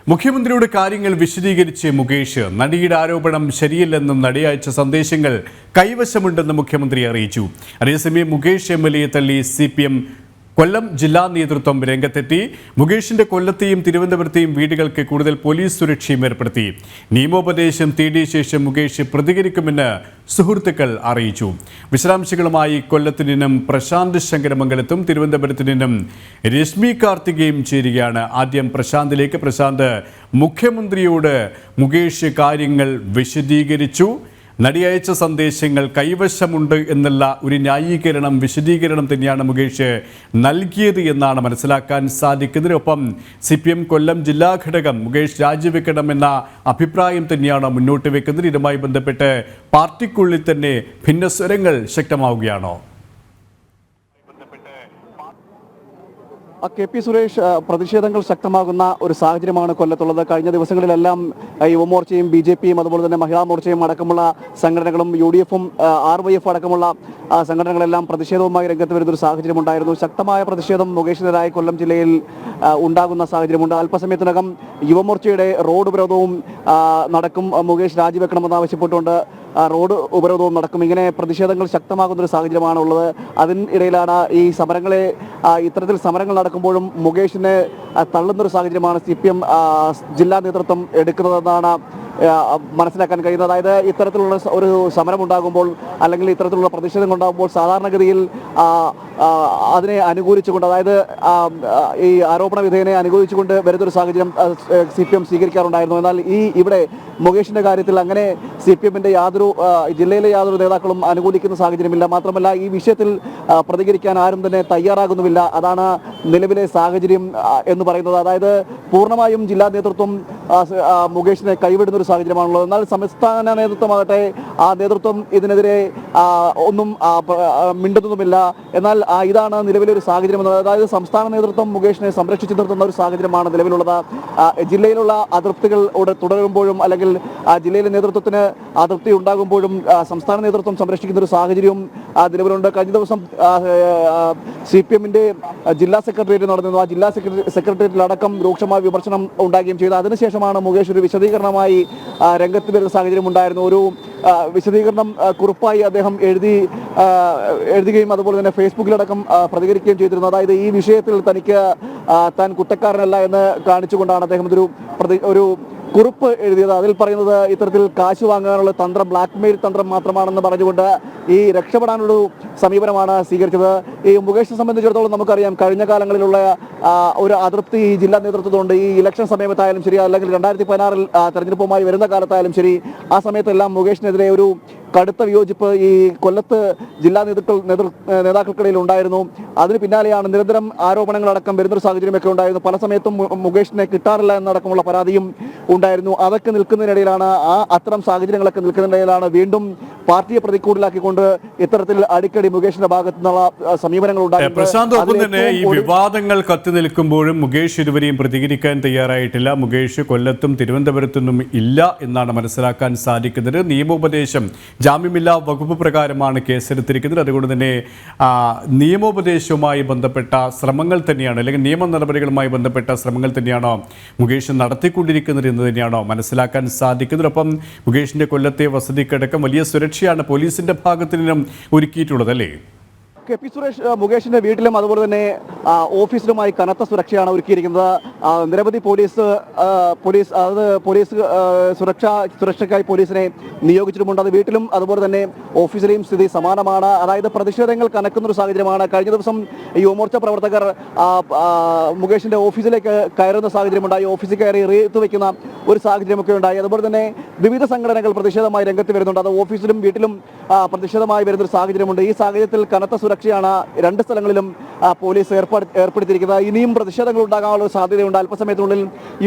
മുഖ്യമന്ത്രിയുടെ കാര്യങ്ങൾ വിശദീകരിച്ച് മുകേഷ്. നടിയുടെ ആരോപണം ശരിയല്ലെന്നും നടി അയച്ച സന്ദേശങ്ങൾ കൈവശമുണ്ടെന്ന് മുഖ്യമന്ത്രി അറിയിച്ചു. അതേസമയം മുകേഷ് MLA തള്ളി CPM കൊല്ലം ജില്ലാ നേതൃത്വം രംഗത്തെത്തി. മുകേഷിന്റെ കൊല്ലത്തെയും തിരുവനന്തപുരത്തെയും വീടുകൾക്ക് കൂടുതൽ പോലീസ് സുരക്ഷയും ഏർപ്പെടുത്തി. നിയമോപദേശം തേടിയ ശേഷം മുകേഷ് പ്രതികരിക്കുമെന്ന് സുഹൃത്തുക്കൾ അറിയിച്ചു. വിശദാംശങ്ങളുമായി കൊല്ലത്തു നിന്നും പ്രശാന്ത് ശങ്കരമംഗലത്തും തിരുവനന്തപുരത്തു നിന്നും രശ്മി കാർത്തികയും ചേരുകയാണ്. ആദ്യം പ്രശാന്തിലേക്ക്. പ്രശാന്ത്, മുഖ്യമന്ത്രിയോട് മുകേഷ് കാര്യങ്ങൾ വിശദീകരിച്ചു. നടി അയച്ച സന്ദേശങ്ങൾ കൈവശമുണ്ട് എന്നുള്ള ഒരു വിശദീകരണം തന്നെയാണ് മുകേഷ് നൽകിയത് എന്നാണ് മനസ്സിലാക്കാൻ സാധിക്കുന്നത്. ഒപ്പം CPM കൊല്ലം ജില്ലാ ഘടകം മുകേഷ് രാജിവെക്കണമെന്ന അഭിപ്രായം തന്നെയാണ് മുന്നോട്ട് വെക്കുന്നത്. ഇതുമായി ബന്ധപ്പെട്ട് പാർട്ടിക്കുള്ളിൽ തന്നെ ഭിന്നസ്വരങ്ങൾ ശക്തമാവുകയാണോ? KP സുരേഷ്, പ്രതിഷേധങ്ങൾ ശക്തമാകുന്ന ഒരു സാഹചര്യമാണ് കൊല്ലത്തുള്ളത്. കഴിഞ്ഞ ദിവസങ്ങളിലെല്ലാം യുവമോർച്ചയും BJPയും അതുപോലെ തന്നെ മഹിളാ മോർച്ചയും അടക്കമുള്ള സംഘടനകളും UDFും RYF അടക്കമുള്ള സംഘടനകളെല്ലാം പ്രതിഷേധവുമായി രംഗത്ത് വരുന്നൊരു സാഹചര്യമുണ്ടായിരുന്നു. ശക്തമായ പ്രതിഷേധം മുകേഷിനെതിരായി കൊല്ലം ജില്ലയിൽ ഉണ്ടാകുന്ന സാഹചര്യമുണ്ട്. അല്പസമയത്തിനകം യുവമോർച്ചയുടെ റോഡ് ഉപരോധവും നടക്കും. മുകേഷ് രാജിവെക്കണമെന്നാവശ്യപ്പെട്ടുകൊണ്ട് റോഡ് ഉപരോധവും നടക്കും. ഇങ്ങനെ പ്രതിഷേധങ്ങൾ ശക്തമാകുന്നൊരു സാഹചര്യമാണുള്ളത്. അതിനിടയിലാണ് ഈ സമരങ്ങളെ ഇത്തരത്തിൽ സമരങ്ങൾ നടക്കുമ്പോഴും മുകേഷിനെ തള്ളുന്നൊരു സാഹചര്യമാണ് CPM ജില്ലാ നേതൃത്വം എടുക്കുന്നതെന്നാണ് മനസ്സിലാക്കാൻ കഴിയുന്നത്. അതായത് ഇത്തരത്തിലുള്ള ഒരു സമരമുണ്ടാകുമ്പോൾ അല്ലെങ്കിൽ ഇത്തരത്തിലുള്ള പ്രതിഷേധം ഉണ്ടാകുമ്പോൾ സാധാരണഗതിയിൽ അതിനെ അനുകൂലിച്ചുകൊണ്ട്, അതായത് ഈ ആരോപണ വിധേയനെ അനുകൂലിച്ചുകൊണ്ട് വരുന്നൊരു സാഹചര്യം CPM സ്വീകരിക്കാറുണ്ടായിരുന്നു. എന്നാൽ ഇവിടെ മുകേഷിന്റെ കാര്യത്തിൽ അങ്ങനെ CPMന്റെ ജില്ലയിലെ യാതൊരു നേതാക്കളും അനുകൂലിക്കുന്ന സാഹചര്യമില്ല. മാത്രമല്ല, ഈ വിഷയത്തിൽ പ്രതികരിക്കാൻ ആരും തന്നെ തയ്യാറാകുന്നുമില്ല. അതാണ് നിലവിലെ സാഹചര്യം എന്ന് പറയുന്നത്. അതായത് പൂർണ്ണമായും ജില്ലാ നേതൃത്വം മുകേഷിനെ കൈവിടുന്ന ഒരു സാഹചര്യമാണുള്ളത്. എന്നാൽ സംസ്ഥാന നേതൃത്വമാകട്ടെ ആ നേതൃത്വം ഇതിനെതിരെ ഒന്നും മിണ്ടുന്നതുമില്ല. എന്നാൽ ഇതാണ് നിലവിലെ ഒരു സാഹചര്യം. അതായത് സംസ്ഥാന നേതൃത്വം മുകേഷിനെ സംരക്ഷിച്ചു നിർത്തുന്ന ഒരു സാഹചര്യമാണ് നിലവിലുള്ളത്. ജില്ലയിലുള്ള അതൃപ്തികൾ തുടരുമ്പോഴും അല്ലെങ്കിൽ ജില്ലയിലെ നേതൃത്വത്തിന് അതൃപ്തി ഉണ്ടാകുമ്പോഴും സംസ്ഥാന നേതൃത്വം സംരക്ഷിക്കുന്ന ഒരു സാഹചര്യവും നിലവിലുണ്ട്. കഴിഞ്ഞ ദിവസം CPMന്റെ ജില്ലാ സെക്രട്ടേറിയറ്റ് നടന്നിരുന്നു. ആ ജില്ലാ സെക്രട്ടേറിയറ്റിലടക്കം രൂക്ഷമായ വിമർശനം ഉണ്ടാകുകയും ചെയ്തു. അതിനുശേഷമാണ് മുകേഷ് ഒരു വിശദീകരണമായി രംഗത്ത് വരുന്ന സാഹചര്യം ഉണ്ടായിരുന്നു. ഒരു വിശദീകരണം കുറിപ്പായി അദ്ദേഹം എഴുതുകയും അതുപോലെ തന്നെ ഫേസ്ബുക്കിലടക്കം പ്രതികരിക്കുകയും ചെയ്തിരുന്നു. അതായത് ഈ വിഷയത്തിൽ താൻ കുറ്റക്കാരനല്ല എന്ന് കാണിച്ചുകൊണ്ടാണ് അദ്ദേഹം ഒരു കുറിപ്പ് എഴുതിയത്. അതിൽ പറയുന്നത് ഇത്തരത്തിൽ കാശ് വാങ്ങാനുള്ള തന്ത്രം, ബ്ലാക്ക്മെയിൽ തന്ത്രം മാത്രമാണെന്ന് പറഞ്ഞുകൊണ്ട് ഈ രക്ഷപ്പെടാനുള്ള സമീപനമാണ് സ്വീകരിച്ചത്. ഈ മുകേഷിനെ സംബന്ധിച്ചിടത്തോളം നമുക്കറിയാം, കഴിഞ്ഞ കാലങ്ങളിലുള്ള ഒരു അതൃപ്തി ഈ ജില്ലാ നേതൃത്വത്തിലുണ്ട്. ഈ ഇലക്ഷൻ സമയത്തായാലും ശരി, അല്ലെങ്കിൽ 2016 തെരഞ്ഞെടുപ്പുമായി വരുന്ന കാലത്തായാലും ശരി, ആ സമയത്തെല്ലാം മുകേഷിനെതിരെ ഒരു കടുത്ത വിയോജിപ്പ് ഈ കൊല്ലത്ത് ജില്ലാ നേതാക്കൾക്കിടയിൽ ഉണ്ടായിരുന്നു. അതിന് പിന്നാലെയാണ് നിരന്തരം ആരോപണങ്ങളടക്കം വരുന്നൊരു സാഹചര്യമൊക്കെ ഉണ്ടായിരുന്നു. പല സമയത്തും മുകേഷിനെ കിട്ടാറില്ല എന്നടക്കമുള്ള പരാതിയും ഉണ്ടായിരുന്നു. അതൊക്കെ നിൽക്കുന്നതിനിടയിലാണ്, അത്തരം സാഹചര്യങ്ങളൊക്കെ നിൽക്കുന്നതിനിടയിലാണ് വീണ്ടും പാർട്ടിയെ പ്രതികൂടിലാക്കിക്കൊണ്ട് ഇത്തരത്തിൽ അടിക്കടി മുകേഷിന്റെ ഭാഗത്തു നിന്നുള്ള സമീപനങ്ങൾ ഉണ്ടായിരുന്നു. പ്രശാന്ത്, ഒപ്പം തന്നെ ഈ വിവാദങ്ങൾ കത്തി നിൽക്കുമ്പോഴും മുകേഷ് ഇതുവരെയും പ്രതികരിക്കാൻ തയ്യാറായിട്ടില്ല. മുകേഷ് കൊല്ലത്തും തിരുവനന്തപുരത്തൊന്നും ഇല്ല എന്നാണ് മനസ്സിലാക്കാൻ സാധിക്കുന്നത്. നിയമോപദേശം, ജാമ്യമില്ലാ വകുപ്പ് പ്രകാരമാണ് കേസെടുത്തിരിക്കുന്നത്. അതുകൊണ്ട് തന്നെ നിയമോപദേശവുമായി ബന്ധപ്പെട്ട ശ്രമങ്ങൾ തന്നെയാണ്, അല്ലെങ്കിൽ നിയമ നടപടികളുമായി ബന്ധപ്പെട്ട ശ്രമങ്ങൾ തന്നെയാണോ മുകേഷ് നടത്തിക്കൊണ്ടിരിക്കുന്നത് എന്ന് തന്നെയാണോ മനസ്സിലാക്കാൻ സാധിക്കുന്നത്. ഒപ്പം മുകേഷിന്റെ കൊല്ലത്തെ വസതിക്കടക്കം വലിയ സുരക്ഷയാണ് പോലീസിന്റെ ഭാഗത്തു നിന്നും ഒരുക്കിയിട്ടുള്ളത്, അല്ലേ? KP സുരേഷ്, മുകേഷിന്റെ വീട്ടിലും അതുപോലെ തന്നെ ഓഫീസിലുമായി കനത്ത സുരക്ഷയാണ് ഒരുക്കിയിരിക്കുന്നത്. നിരവധി പോലീസ് സുരക്ഷയ്ക്കായി പോലീസിനെ നിയോഗിച്ചിട്ടുമുണ്ട്. അത് വീട്ടിലും അതുപോലെ തന്നെ ഓഫീസിലെയും സ്ഥിതി സമാനമാണ്. അതായത് പ്രതിഷേധങ്ങൾ കനക്കുന്ന ഒരു സാഹചര്യമാണ്. കഴിഞ്ഞ ദിവസം യുവമോർച്ച പ്രവർത്തകർ മുകേഷിന്റെ ഓഫീസിലേക്ക് കയറുന്ന സാഹചര്യമുണ്ടായി. ഓഫീസിൽ കയറി റീത്ത് വയ്ക്കുന്ന ഒരു സാഹചര്യമൊക്കെ ഉണ്ടായി. അതുപോലെ തന്നെ വിവിധ സംഘടനകൾ പ്രതിഷേധമായി രംഗത്ത് വരുന്നുണ്ട്. അത് ഓഫീസിലും വീട്ടിലും പ്രതിഷേധമായി വരുന്നൊരു സാഹചര്യമുണ്ട്. ഈ സാഹചര്യത്തിൽ കനത്ത സുരക്ഷയാണ് രണ്ട് സ്ഥലങ്ങളിലും പോലീസ് ഏർപ്പെടുത്തിയിരിക്കുന്നത്. ഇനിയും പ്രതിഷേധങ്ങൾ ഉണ്ടാകാനുള്ള സാധ്യതയുണ്ട്. അല്പസമയത്തിനുള്ളിൽ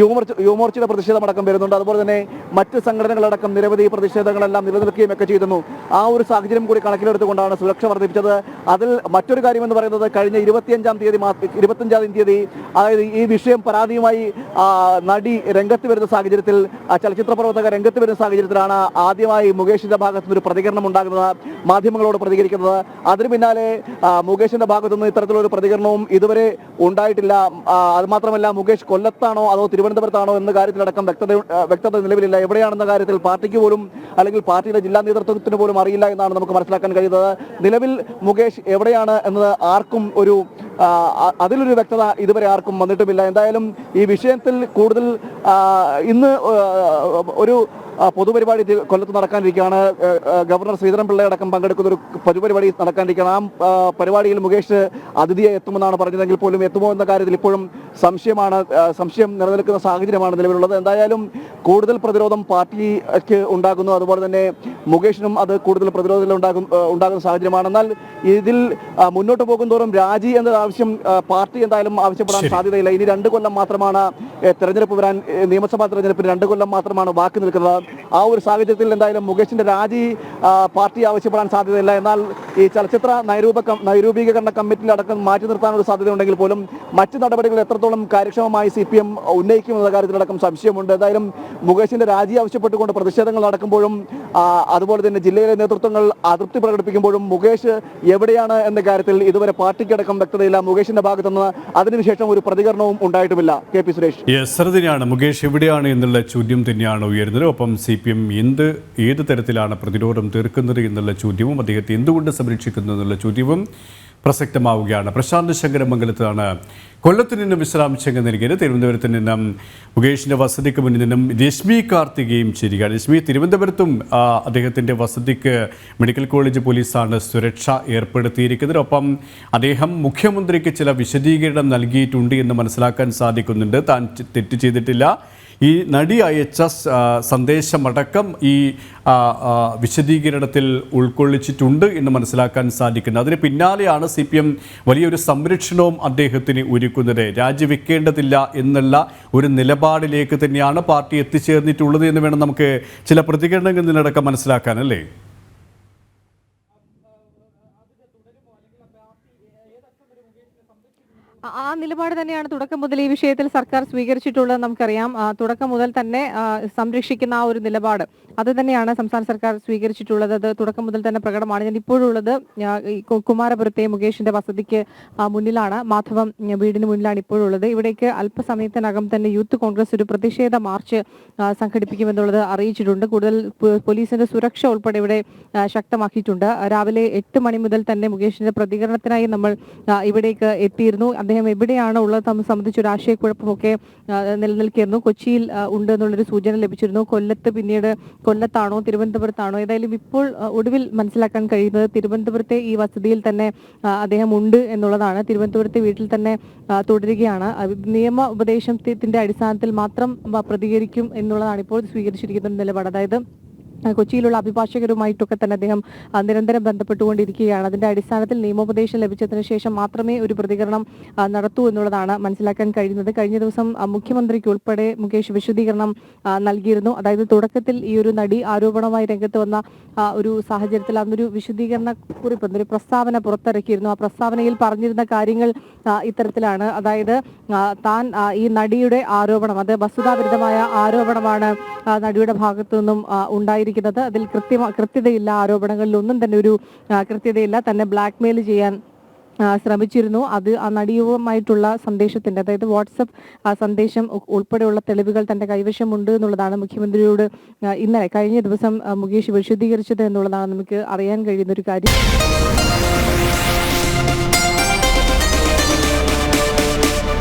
യുവമോർച്ചയുടെ പ്രതിഷേധമടക്കം വരുന്നുണ്ട്. അതുപോലെ തന്നെ മറ്റ് സംഘടനകളടക്കം നിരവധി പ്രതിഷേധങ്ങളെല്ലാം നിലനിൽക്കുകയും ഒക്കെ ചെയ്യുന്നു. ആ ഒരു സാഹചര്യം കൂടി കണക്കിലെടുത്തുകൊണ്ടാണ് സുരക്ഷ വർദ്ധിപ്പിച്ചത്. അതിൽ മറ്റൊരു കാര്യമെന്ന് പറയുന്നത്, കഴിഞ്ഞ 25-ാം തീയതി അതായത് ഈ വിഷയം പരാതിയുമായി നടി രംഗത്ത് വരുന്ന സാഹചര്യത്തിൽ, ചലച്ചിത്ര പ്രവർത്തകർ രംഗത്ത് വരുന്ന സാഹചര്യത്തിലാണ് ആദ്യമായി മുകേഷിന്റെ ഭാഗത്തുനിന്ന് ഒരു പ്രതികരണം ഉണ്ടാകുന്നത്. പ്രതികരിക്കുന്നത്, മാധ്യമങ്ങളോട് പ്രതികരിക്കുന്നത്. അതിന് പിന്നാലെ മുകേഷിന്റെ ഭാഗത്തുനിന്ന് ഇത്തരത്തിലൊരു പ്രതികരണവും ഇതുവരെ ഉണ്ടായിട്ടില്ല. അതുമാത്രമല്ല, മുകേഷ് കൊല്ലത്താണോ അതോ തിരുവനന്തപുരത്താണോ എന്ന കാര്യത്തിലടക്കം വ്യക്തത നിലവിലില്ല. എവിടെയാണെന്ന കാര്യത്തിൽ പാർട്ടിക്ക് പോലും അല്ലെങ്കിൽ പാർട്ടിയുടെ ജില്ലാ നേതൃത്വത്തിന് പോലും അറിയില്ല എന്നാണ് നമുക്ക് മനസ്സിലാക്കാൻ കഴിയുന്നത്. നിലവിൽ മുകേഷ് എവിടെയാണ് എന്നത് ആർക്കും അതിലൊരു വ്യക്തത ഇതുവരെ ആർക്കും വന്നിട്ടുമില്ല. എന്തായാലും ഈ വിഷയത്തിൽ കൂടുതൽ ഇന്ന് ഒരു പൊതുപരിപാടി കൊല്ലത്ത് നടക്കാനിരിക്കുകയാണ്. ഗവർണർ ശ്രീധരൻപിള്ള അടക്കം പങ്കെടുക്കുന്ന ഒരു പൊതുപരിപാടി നടക്കാനിരിക്കുകയാണ്. ആ പരിപാടിയിൽ മുകേഷ് അതിഥിയെ എത്തുമെന്നാണ് പറഞ്ഞതെങ്കിൽ പോലും എത്തുമോ എന്ന കാര്യത്തിൽ ഇപ്പോഴും സംശയം നിലനിൽക്കുന്ന സാഹചര്യമാണ് നിലവിലുള്ളത്. എന്തായാലും കൂടുതൽ പ്രതിരോധം പാർട്ടിക്ക് ഉണ്ടാകുന്നു, അതുപോലെ തന്നെ മുകേഷിനും അത് കൂടുതൽ പ്രതിരോധത്തിൽ ഉണ്ടാകുന്ന സാഹചര്യമാണ്. എന്നാൽ ഇതിൽ മുന്നോട്ട് പോകുന്തോറും രാജി എന്ന ആവശ്യം പാർട്ടി എന്തായാലും ആവശ്യപ്പെടാൻ സാധ്യതയില്ല. ഇനി 2 കൊല്ലം മാത്രമാണ് തെരഞ്ഞെടുപ്പ് വരാൻ, നിയമസഭാ തെരഞ്ഞെടുപ്പിന് 2 കൊല്ലം മാത്രമാണ് ബാക്കി നിൽക്കുന്നത്. ആ ഒരു സാഹചര്യത്തിൽ എന്തായാലും മുകേഷിന്റെ രാജി പാർട്ടി ആവശ്യപ്പെടാൻ സാധ്യതയില്ല. എന്നാൽ ഈ ചലച്ചിത്ര നൈരൂപീകരണ കമ്മിറ്റിയിൽ അടക്കം മാറ്റി നിർത്താനൊരു സാധ്യതയുണ്ടെങ്കിൽ പോലും മറ്റ് നടപടികൾ എത്രത്തോളം കാര്യക്ഷമമായി CPM ഉന്നയിക്കുമെന്ന കാര്യത്തിലടക്കം സംശയമുണ്ട്. എന്തായാലും മുകേഷിന്റെ രാജി ആവശ്യപ്പെട്ടുകൊണ്ട് പ്രതിഷേധങ്ങൾ നടക്കുമ്പോഴും അതുപോലെ തന്നെ ജില്ലയിലെ നേതൃത്വങ്ങൾ അതൃപ്തി പ്രകടിപ്പിക്കുമ്പോഴും മുകേഷ് എവിടെയാണ് എന്ന കാര്യത്തിൽ ഇതുവരെ പാർട്ടിക്കടക്കം വ്യക്തതയില്ല. മുകേഷിന്റെ ഭാഗത്തുനിന്ന് അതിനുശേഷം ഒരു പ്രതികരണവും ഉണ്ടായിട്ടുമില്ല. KP സുരേഷ്, തന്നെയാണ് മുകേഷ് എവിടെയാണ് എന്നുള്ള ചോദ്യം തന്നെയാണ് ഉയരുന്നത്. ഒപ്പം CPM ഏത് തരത്തിലാണ് പ്രതിരോധം തീർക്കുന്നത് എന്നുള്ള ചോദ്യവും അദ്ദേഹത്തെ എന്തുകൊണ്ട് സംരക്ഷിക്കുന്നു എന്നുള്ള ചോദ്യവും പ്രസക്തമാവുകയാണ്. പ്രശാന്ത് ശങ്കരമംഗലത്താണ് കൊല്ലത്ത് നിന്നും വിശദാംശങ്ങൾ നൽകിയത്. തിരുവനന്തപുരത്ത് നിന്നും മുകേഷിൻ്റെ വസതിക്ക് മുന്നിൽ നിന്നും രശ്മി കാർത്തികയും ചേരുകയാണ്. രശ്മി, തിരുവനന്തപുരത്തും അദ്ദേഹത്തിൻ്റെ വസതിക്ക് മെഡിക്കൽ കോളേജ് പോലീസാണ് സുരക്ഷ ഏർപ്പെടുത്തിയിരിക്കുന്നത്. ഒപ്പം അദ്ദേഹം മുഖ്യമന്ത്രിക്ക് ചില വിശദീകരണം നൽകിയിട്ടുണ്ട് എന്ന് മനസ്സിലാക്കാൻ സാധിക്കുന്നുണ്ട്. താൻ തെറ്റ് ചെയ്തിട്ടില്ല, ഈ നടി അയച്ച സന്ദേശമടക്കം ഈ വിശദീകരണത്തിൽ ഉൾക്കൊള്ളിച്ചിട്ടുണ്ട് എന്ന് മനസ്സിലാക്കാൻ സാധിക്കുന്നത്. അതിന് പിന്നാലെയാണ് CPM വലിയൊരു സംരക്ഷണവും അദ്ദേഹത്തിന് ഒരുക്കുന്നത്. രാജിവെക്കേണ്ടതില്ല എന്നുള്ള ഒരു നിലപാടിലേക്ക് തന്നെയാണ് പാർട്ടി എത്തിച്ചേർന്നിട്ടുള്ളത് എന്ന് വേണം നമുക്ക് ചില പ്രതികരണങ്ങളിൽ നിന്നടക്കം മനസ്സിലാക്കാൻ, അല്ലേ? ആ നിലപാട് തന്നെയാണ് തുടക്കം മുതൽ ഈ വിഷയത്തിൽ സർക്കാർ സ്വീകരിച്ചിട്ടുള്ളത്. നമുക്കറിയാം, തുടക്കം മുതൽ തന്നെ സംരക്ഷിക്കുന്ന ആ ഒരു നിലപാട് അത് തന്നെയാണ് സംസ്ഥാന സർക്കാർ സ്വീകരിച്ചിട്ടുള്ളത്. അത് തുടക്കം മുതൽ തന്നെ പ്രകടമാണ്. ഞാൻ ഇപ്പോഴുള്ളത് കുമാരപുരത്തെ മുകേഷിന്റെ വസതിക്ക് മുന്നിലാണ്, മാധവം വീടിന് മുന്നിലാണ് ഇപ്പോഴുള്ളത്. ഇവിടേക്ക് അല്പസമയത്തിനകം തന്നെ യൂത്ത് കോൺഗ്രസ് ഒരു പ്രതിഷേധ മാർച്ച് സംഘടിപ്പിക്കുമെന്നുള്ളത് അറിയിച്ചിട്ടുണ്ട്. കൂടുതൽ പോലീസിന്റെ സുരക്ഷ ഉൾപ്പെടെ ഇവിടെ ശക്തമാക്കിയിട്ടുണ്ട്. രാവിലെ 8 മണി മുതൽ തന്നെ മുകേഷിന്റെ പ്രതികരണത്തിനായി നമ്മൾ ഇവിടേക്ക് എത്തിയിരുന്നു. അദ്ദേഹം എവിടെയാണ് ഉള്ളത് സംബന്ധിച്ച് ഒരു ആശയക്കുഴപ്പമൊക്കെ നിലനിൽക്കുന്നു. കൊച്ചിയിൽ ഉണ്ട് എന്നുള്ളൊരു സൂചന ലഭിച്ചിരുന്നു. പിന്നീട് കൊല്ലത്താണോ തിരുവനന്തപുരത്താണോ, ഏതായാലും ഇപ്പോൾ ഒടുവിൽ മനസ്സിലാക്കാൻ കഴിയുന്നത് തിരുവനന്തപുരത്തെ ഈ വസതിയിൽ തന്നെ അദ്ദേഹം ഉണ്ട് എന്നുള്ളതാണ്. തിരുവനന്തപുരത്തെ വീട്ടിൽ തന്നെ തുടരുകയാണ്. നിയമ ഉപദേശത്തിന്റെ അടിസ്ഥാനത്തിൽ മാത്രം പ്രതികരിക്കും എന്നുള്ളതാണ് ഇപ്പോൾ സ്വീകരിച്ചിരിക്കുന്ന നിലപാട്. അതായത് കൊച്ചിയിലുള്ള അഭിഭാഷകരുമായിട്ടൊക്കെ തന്നെ അദ്ദേഹം നിരന്തരം ബന്ധപ്പെട്ടുകൊണ്ടിരിക്കുകയാണ്. അതിന്റെ അടിസ്ഥാനത്തിൽ നിയമോപദേശം ലഭിച്ചതിന് ശേഷം മാത്രമേ ഒരു പ്രതികരണം നടത്തൂ എന്നുള്ളതാണ് മനസ്സിലാക്കാൻ കഴിയുന്നത്. കഴിഞ്ഞ ദിവസം മുഖ്യമന്ത്രിക്ക് ഉൾപ്പെടെ മുകേഷ് വിശദീകരണം നൽകിയിരുന്നു. അതായത് തുടക്കത്തിൽ ഈ ഒരു നടി ആരോപണമായി രംഗത്ത് വന്ന ഒരു സാഹചര്യത്തിൽ അന്നൊരു വിശദീകരണ കുറിപ്പ്, ഒരു പ്രസ്താവന പുറത്തിറക്കിയിരുന്നു. ആ പ്രസ്താവനയിൽ പറഞ്ഞിരുന്ന കാര്യങ്ങൾ ഇത്തരത്തിലാണ്. അതായത് താൻ ഈ നടിയുടെ ആരോപണം, അത് വസ്തുതാവിരുദ്ധമായ ആരോപണമാണ് നടിയുടെ ഭാഗത്തു നിന്നും ഉണ്ടായിരിക്കുന്നത്. അതിൽ കൃത്യതയില്ല, ആരോപണങ്ങളിലൊന്നും തന്നെ ഒരു കൃത്യതയില്ല. തന്നെ ബ്ലാക്ക്മെയിൽ ചെയ്യാൻ ശ്രമിച്ചിരുന്നു. അത് ആ നടിയുമായിട്ടുള്ള സന്ദേശത്തിന്റെ, അതായത് വാട്സപ്പ് സന്ദേശം ഉൾപ്പെടെയുള്ള തെളിവുകൾ തന്റെ കൈവശമുണ്ട് എന്നുള്ളതാണ് മുഖ്യമന്ത്രിയോട് കഴിഞ്ഞ ദിവസം മുകേഷ് വിശദീകരിച്ചത് എന്നുള്ളതാണ് നമുക്ക് അറിയാൻ കഴിയുന്ന ഒരു കാര്യം.